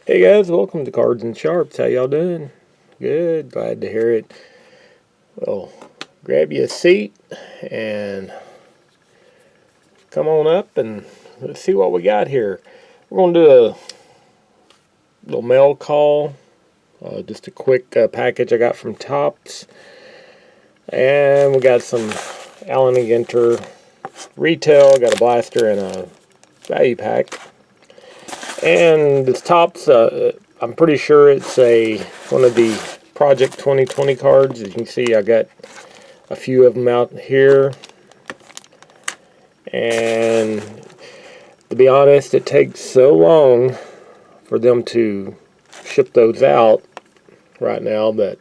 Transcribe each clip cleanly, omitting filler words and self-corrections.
Hey guys, welcome to Cards and Sharps. How y'all doing? Good, glad to hear it. Well, grab you a seat and come on up and let's see what we got here. We're going to do a little mail call, just a quick package I got from Tops. And we got some Allen & Ginter retail, got a blaster and a value pack. And this Tops, I'm pretty sure it's one of the Project 2020 cards. As you can see, I got a few of them out here. And to be honest, it takes so long for them to ship those out right now that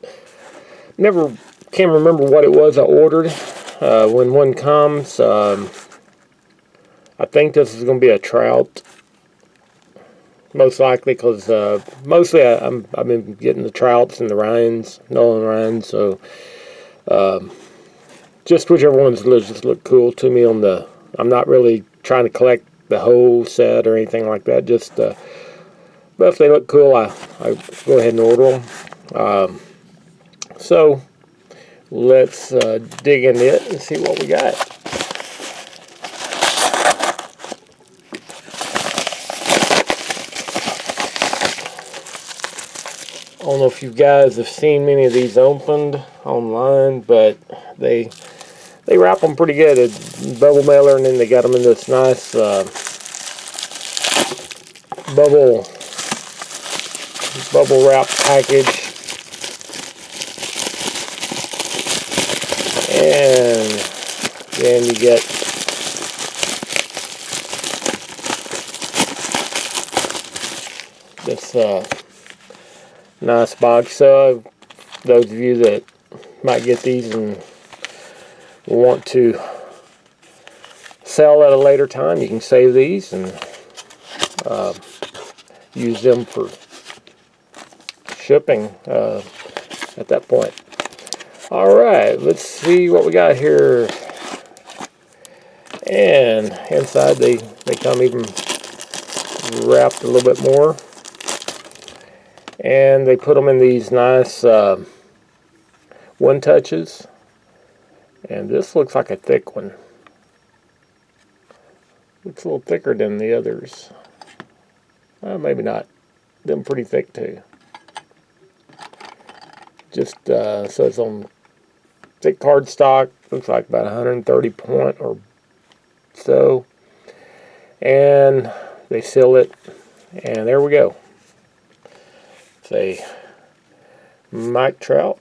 never can remember what it was I ordered. When one comes, I think this is going to be a Trout. Most likely, because mostly I've been getting the Trouts and the Ryans, Nolan Ryans, so just whichever ones just look cool to me. I'm not really trying to collect the whole set or anything like that. Just but if they look cool, I go ahead and order them. So let's dig into it and see what we got. I don't know if you guys have seen many of these opened online, but they wrap them pretty good. A bubble mailer, and then they got them in this nice bubble wrap package. And then you get this nice box. So those of you that might get these and want to sell at a later time, you can save these and use them for shipping at that point. Alright, let's see what we got here. And inside they come even wrapped a little bit more. And they put them in these nice one-touches. And this looks like a thick one. Looks a little thicker than the others. Well, maybe not. Them pretty thick too. Just so it's on thick cardstock. Looks like about 130 point or so. And they seal it. And there we go. It's a Mike Trout.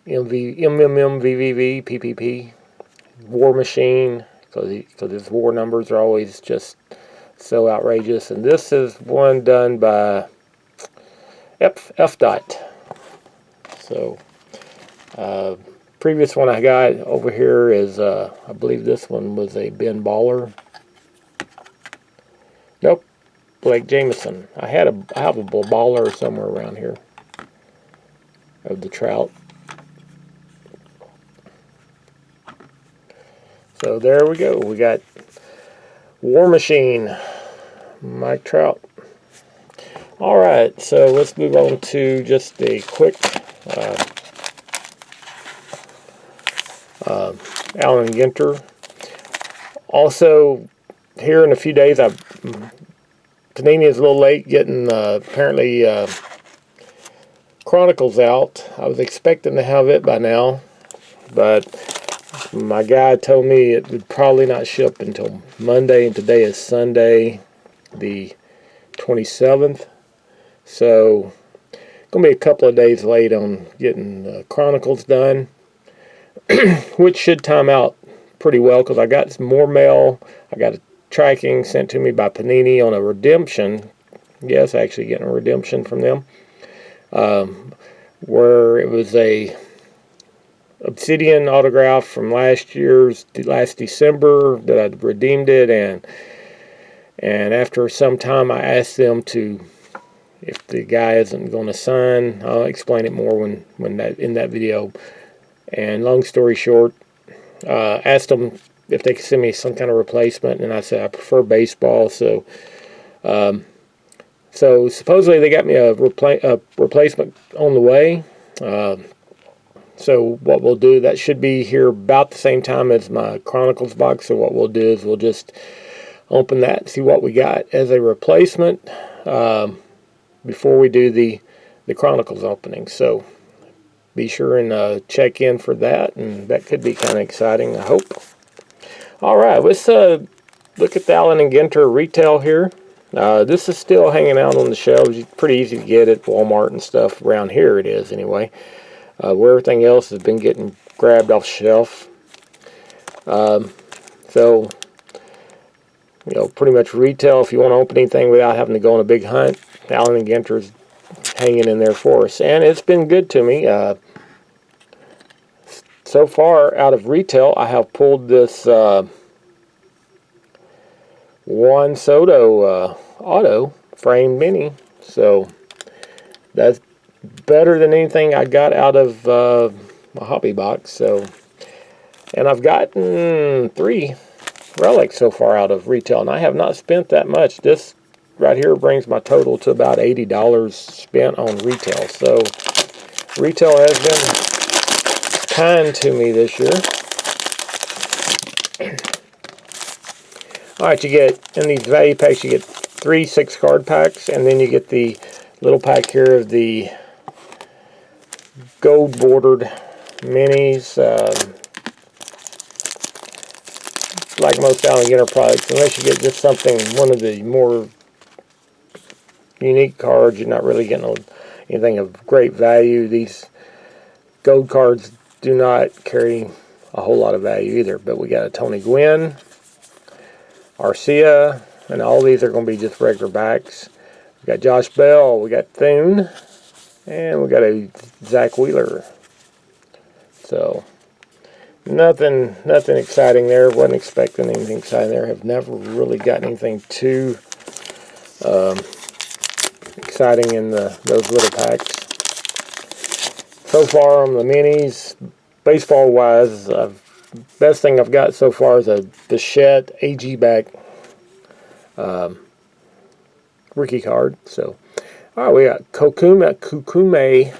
MMMVVV PPP War Machine, because his war numbers are always just so outrageous. And this is one done by F. So previous one I got over here is I believe this one was a Ben Baller. Nope, Blake Jameson. I have a Baller somewhere around here of the Trout. So there we go. We got War Machine, Mike Trout. Alright, so let's move on to just a quick Allen & Ginter. Also, here in a few days, Panini is a little late getting apparently Chronicles out. I was expecting to have it by now, but my guy told me it would probably not ship until Monday, and today is Sunday, the 27th. So, going to be a couple of days late on getting Chronicles done, which should time out pretty well because I got some more mail. I got a tracking sent to me by Panini on a redemption. Yes, actually getting a redemption from them, where it was a Obsidian autograph from last December that I'd redeemed it, and after some time I asked them to, if the guy isn't going to sign, I'll explain it more when that in that video. And long story short, asked them if they could send me some kind of replacement, and I said I prefer baseball. So so supposedly they got me a replacement on the way. So what we'll do, that should be here about the same time as my Chronicles box. So what we'll do is we'll just open that and see what we got as a replacement before we do the Chronicles opening. So be sure and check in for that, and that could be kind of exciting, I hope. All right, let's look at the Allen and Ginter retail here. This is still hanging out on the shelves. It's pretty easy to get at Walmart and stuff. Around here it is anyway. Where everything else has been getting grabbed off the shelf. So, you know, pretty much retail. If you want to open anything without having to go on a big hunt, Allen and Ginter's hanging in there for us. And it's been good to me. So far, out of retail, I have pulled this Juan Soto auto frame mini. So that's better than anything I got out of my hobby box. So, and I've gotten 3 relics so far out of retail, and I have not spent that much. This right here brings my total to about $80 spent on retail. So retail has been kind to me this year. All right, you get in these value packs, you get 3 6-card packs, and then you get the little pack here of the gold bordered minis. Like most Allen Ginter products, unless you get just something, one of the more unique cards, you're not really getting anything of great value. These gold cards do not carry a whole lot of value either. But we got a Tony Gwynn, Arcia, and all these are going to be just regular backs. We got Josh Bell, we got Thune, and we got a Zach Wheeler. So nothing exciting there. Wasn't expecting anything exciting there. Have never really gotten anything too exciting in those little packs. So far on the minis, baseball wise, best thing I've got so far is a Bichette AG back rookie card. So, all right, we got Kukume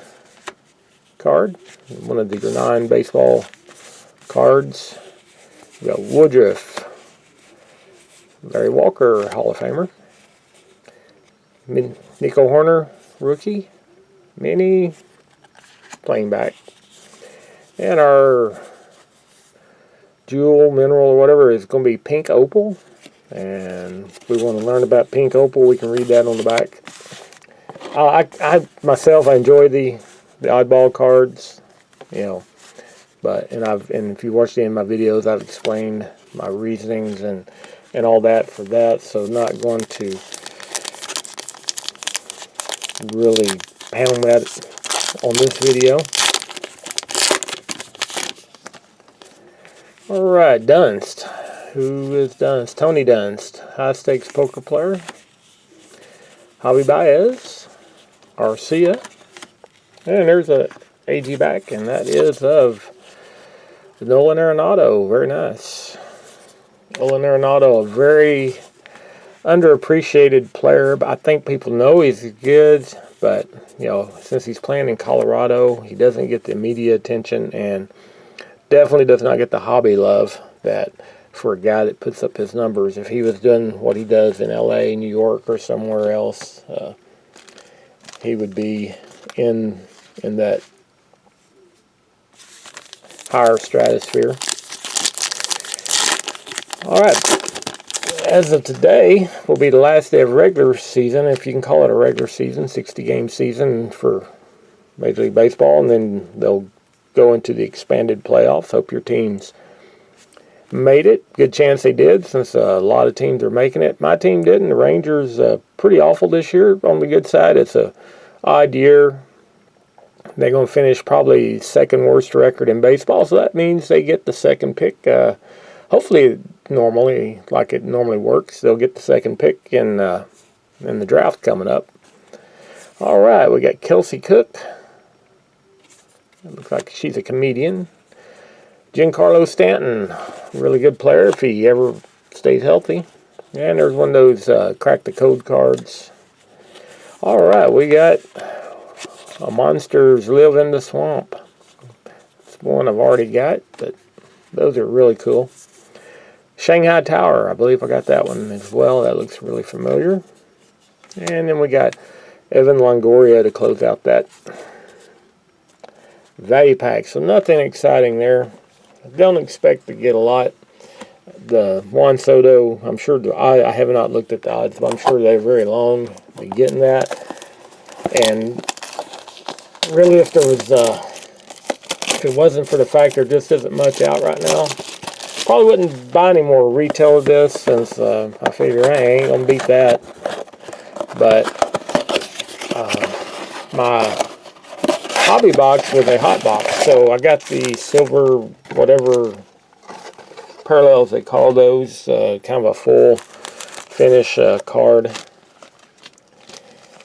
card, one of the Grenade baseball cards. We got Woodruff, Larry Walker, Hall of Famer. Nico Horner, rookie, mini, playing back. And our jewel, mineral, or whatever is going to be pink opal. And if we want to learn about pink opal, we can read that on the back. I myself, I enjoy the oddball cards, you know. But and if you watched any of my videos, I've explained my reasonings and all that for that. So not going to really pound that on this video. All right, Dunst. Who is Dunst? Tony Dunst, high stakes poker player. Javi Baez, Arcia, and there's a AG back, and that is of Nolan Arenado. Very nice. Nolan Arenado, a very underappreciated player, but I think people know he's good, but you know, since he's playing in Colorado, he doesn't get the media attention and definitely does not get the hobby love that for a guy that puts up his numbers. If he was doing what he does in LA, New York, or somewhere else, he would be in that higher stratosphere. All right, as of today will be the last day of regular season, if you can call it a regular season, 60-game season for Major League Baseball, and then they'll go into the expanded playoffs. Hope your teams made it. Good chance they did, since a lot of teams are making it. My team didn't. The Rangers pretty awful this year. On the good side, it's a odd year. They're going to finish probably second worst record in baseball, so that means they get the second pick. Hopefully, normally, like it normally works, they'll get the second pick in the draft coming up. All right, we got Kelsey Cook. It looks like she's a comedian. Giancarlo Stanton, really good player if he ever stays healthy. And there's one of those crack the code cards. All right, we got a Monsters Live in the Swamp. It's one I've already got, but those are really cool. Shanghai Tower, I believe I got that one as well. That looks really familiar. And then we got Evan Longoria to close out that value pack. So nothing exciting there. I don't expect to get a lot. The Juan Soto, I'm sure I have not looked at the odds, but I'm sure they're very long in getting that. And really, if it wasn't for the fact there just isn't much out right now, probably wouldn't buy any more retail of this, since I figure I ain't gonna beat that. But my hobby box was a hot box, so I got the silver whatever parallels they call those, kind of a full finish card,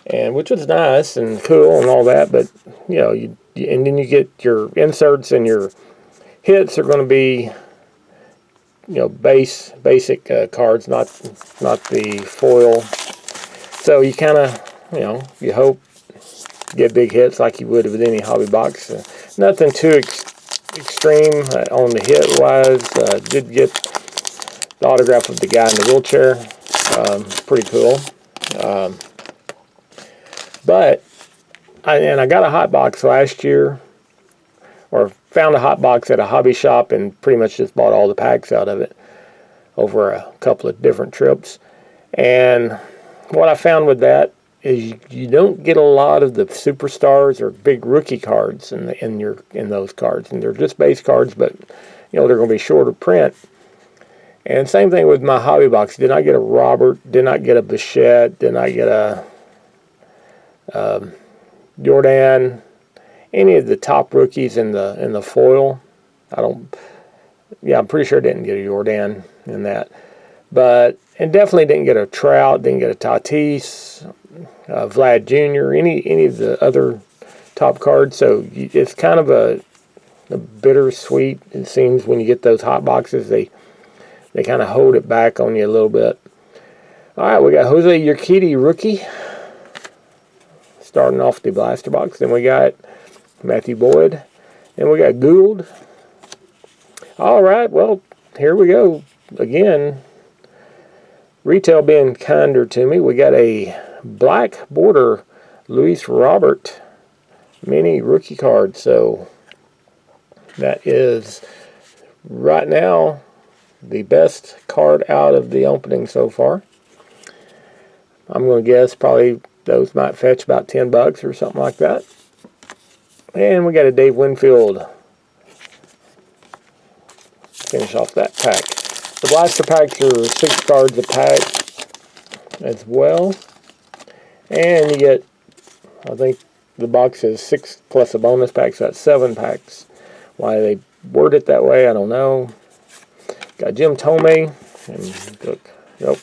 and which was nice and cool and all that. But you know, and then you get your inserts, and your hits are going to be, you know, basic cards, not the foil. So you kind of, you know, you hope get big hits like you would with any hobby box. Nothing too extreme on the hit wise. Did get the autograph of the guy in the wheelchair. Pretty cool. But I got a hot box last year, or found a hot box at a hobby shop, and pretty much just bought all the packs out of it over a couple of different trips. And what I found with that is you don't get a lot of the superstars or big rookie cards in those cards, and they're just base cards, but you know, they're going to be shorter print. And same thing with my hobby box. Did not get a Robert, did not get a Bichette, did not get a Jordan, any of the top rookies in the foil. I'm pretty sure I didn't get a Jordan in that, and definitely didn't get a Trout, didn't get a Tatis, Vlad Jr., any of the other top cards. So it's kind of a bittersweet, it seems, when you get those hot boxes. They kind of hold it back on you a little bit. All right, we got Jose Urquidy, rookie, starting off the blaster box. Then we got Matthew Boyd, and we got Gould. All right, well, here we go again. Retail being kinder to me. We got a black border Luis Robert mini rookie card. So that is right now the best card out of the opening so far. I'm going to guess probably those might fetch about $10 or something like that. And we got a Dave Winfield. Finish off that pack. The blaster packs are 6 cards a pack as well. And you get, I think the box is 6 plus a bonus pack, so that's 7 packs. Why they word it that way, I don't know. Got Jim Tomei. And look, yep.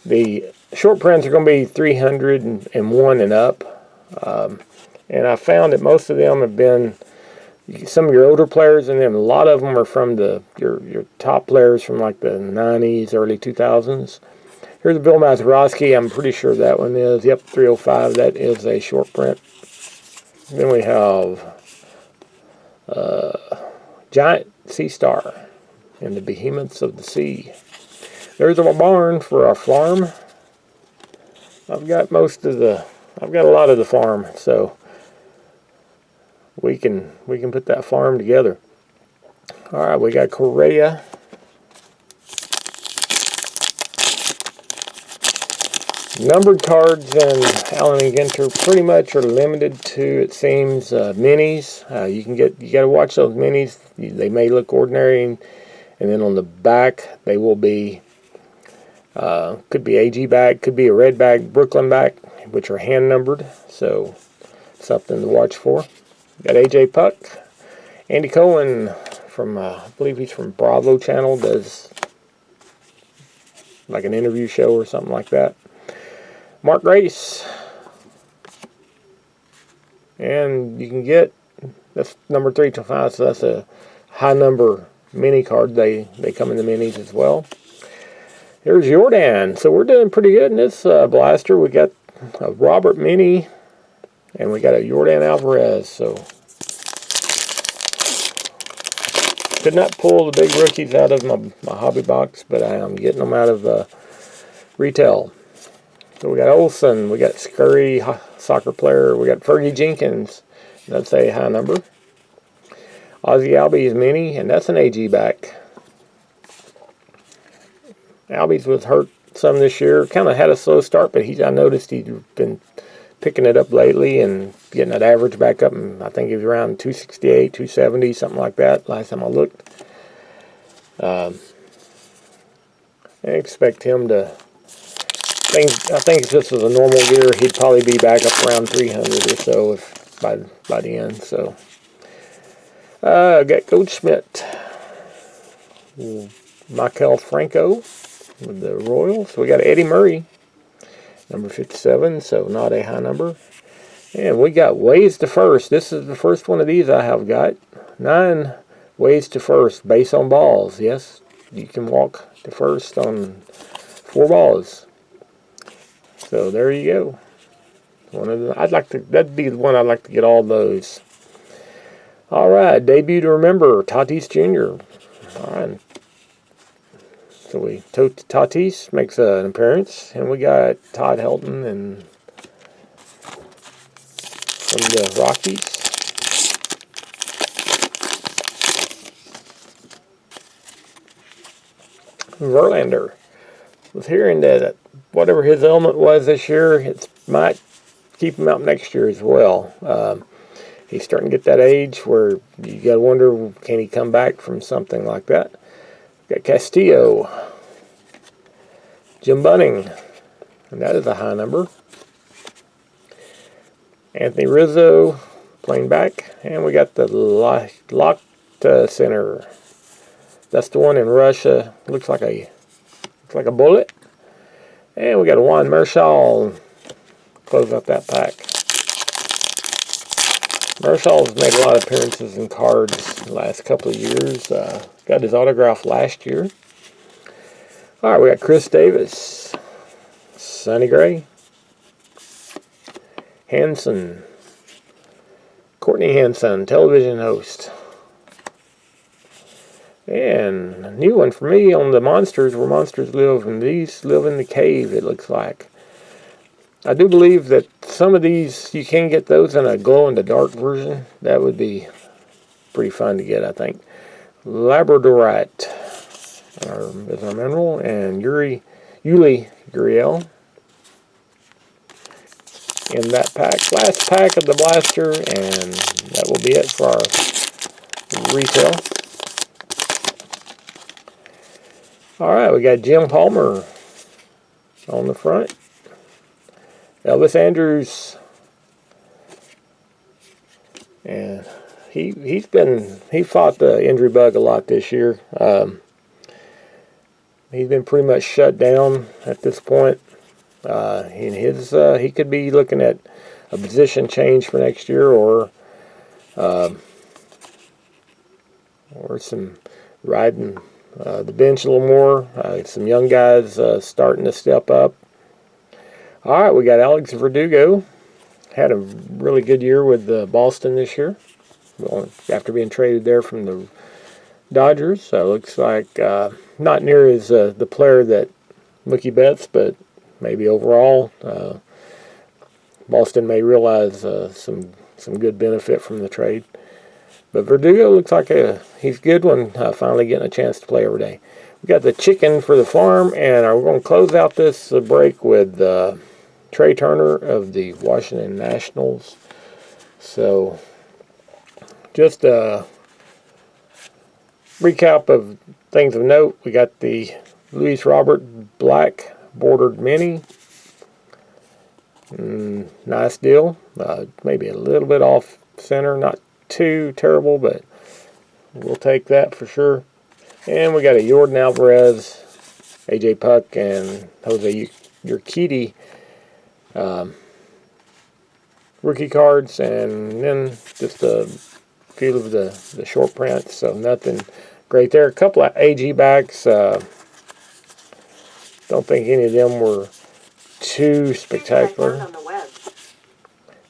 The short prints are going to be 301 and up. And I found that most of them have been some of your older players, and then a lot of them are from your top players from like the 90s, early 2000s. Here's a Bill Mazeroski. I'm pretty sure that one is. Yep, 305. That is a short print. Then we have Giant Sea Star and the Behemoths of the Sea. There's a barn for our farm. I've got a lot of the farm, so we can put that farm together. All right, we got Correa. Numbered cards and Allen and Ginter pretty much are limited to, it seems, minis. You got to watch those minis. They may look ordinary, and then on the back they will be could be AG back, could be a red back, Brooklyn back, which are hand numbered. So something to watch for. Got AJ Puck, Andy Cohen from I believe he's from Bravo Channel, does like an interview show or something like that. Mark Grace, and you can get, that's number 3 to 5, so that's high number mini card. They come in the minis as well. Here's Jordan. So we're doing pretty good in this blaster. We got a Robert mini, and we got a Jordan Alvarez. So could not pull the big rookies out of my hobby box, but I am getting them out of retail. So we got Olsen, we got Scurry, soccer player, we got Fergie Jenkins, that's a high number. Ozzy Albies mini, and that's an AG back. Albies was hurt some this year, kind of had a slow start, but I noticed he'd been picking it up lately and getting that average back up, and I think he was around 268, 270, something like that last time I looked. I expect him to... I think if this was a normal year, he'd probably be back up around 300 or so by the end. So, got Goldschmidt, Michael Franco with the Royals. We got Eddie Murray, number 57, so not a high number. And we got Ways to First. This is the first one of these I have got. 9 Ways to First, base on balls. Yes, you can walk to first on 4 balls. So there you go. One of the, that'd be the one I'd like to get all those. All right, debut to remember, Tatis Jr. All right. So Tatis makes an appearance, and we got Todd Helton and from the Rockies. Verlander. Was hearing that whatever his ailment was this year, it might keep him out next year as well. He's starting to get that age where you got to wonder, can he come back from something like that? Got Castillo, Jim Bunning, and that is a high number. Anthony Rizzo playing back, and we got the Locked Center. That's the one in Russia. Looks like a bullet. And we got a Juan Marichal. Close out that pack. Marshall's made a lot of appearances in cards the last couple of years. Got his autograph last year. All right, we got Chris Davis, Sonny Gray, Hanson, Courtney Hanson, television host. And a new one for me on the monsters, where monsters live, and these live in the cave, it looks like. I do believe that some of these, you can get those in a glow-in-the-dark version. That would be pretty fun to get, I think. Labradorite is our mineral, and Yuli Gurriel in that pack. Last pack of the blaster, and that will be it for our retail. All right, we got Jim Palmer on the front. Elvis Andrus, and he fought the injury bug a lot this year. He's been pretty much shut down at this point. He could be looking at a position change for next year, or some riding the bench a little more. Some young guys starting to step up. All right, we got Alex Verdugo. Had a really good year with Boston this year. Well, after being traded there from the Dodgers. Looks like not near as the player that Mookie Betts, but maybe overall Boston may realize some good benefit from the trade. But Verdugo looks like he's a good one, finally getting a chance to play every day. We got the chicken for the farm, and we're going to close out this break with Trey Turner of the Washington Nationals. So, just a recap of things of note. We got the Luis Robert black bordered mini. Nice deal. Maybe a little bit off center, not too terrible, but we'll take that for sure. And we got a Jordan Alvarez, AJ Puck, and Jose Urquidy rookie cards, and then just a few of the short prints, so nothing great there. A couple of AG backs. Don't think any of them were too spectacular.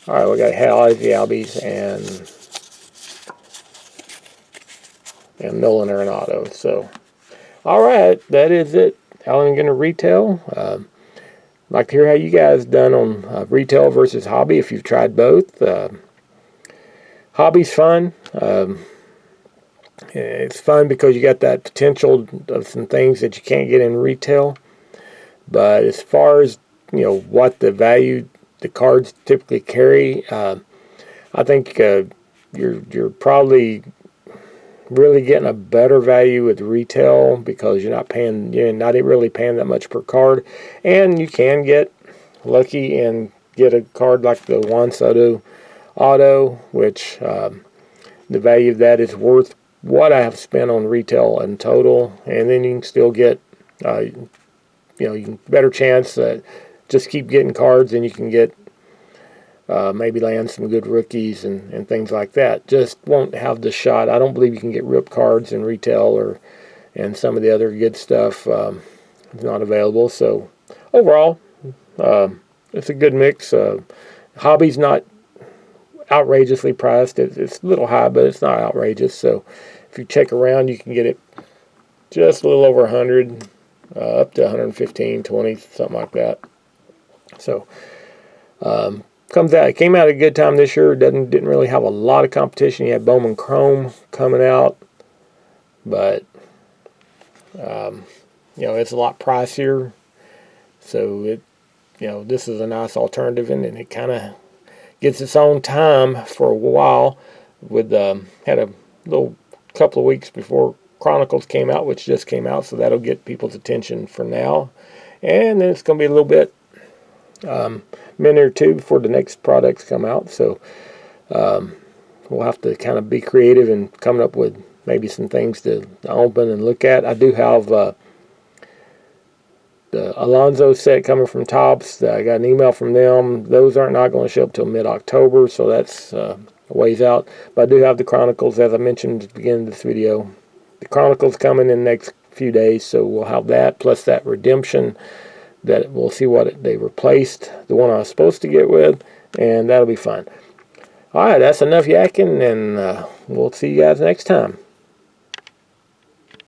All right, we got Albies and Nolan Arenado. So, all right, that is it. Alan going to retail. Like to hear how you guys done on retail versus hobby if you've tried both. Hobby's fun. It's fun because you got that potential of some things that you can't get in retail. But as far as what the value the cards typically carry, I think you're probably really getting a better value with retail because you're not really paying that much per card, and you can get lucky and get a card like the Juan Soto auto, which the value of that is worth what I have spent on retail in total, and then you can still get you can better chance that just keep getting cards and you can get maybe land some good rookies and things like that. Just won't have the shot. I don't believe you can get rip cards in retail and some of the other good stuff is not available. So overall, it's a good mix. Hobby's not outrageously priced. It's a little high, but it's not outrageous. So if you check around, you can get it just a little over 100, up to 115, 20, something like that. So it came out at a good time this year. Didn't really have a lot of competition. You had Bowman Chrome coming out, but it's a lot pricier. So this is a nice alternative, and it kind of gets its own time for a while. Had a little couple of weeks before Chronicles came out, which just came out, so that'll get people's attention for now. And then it's going to be a little bit minute or two before the next products come out. So we'll have to kind of be creative and coming up with maybe some things to open and look at. I do have the Alonso set coming from Topps. I got an email from them. Those aren't not going to show up till mid-October, so that's a ways out. But I do have the Chronicles, as I mentioned at the beginning of this video. The Chronicles coming in the next few days, so we'll have that, plus that Redemption that we'll see what they replaced the one I was supposed to get with, and that'll be fun. All right, that's enough yakking, and we'll see you guys next time.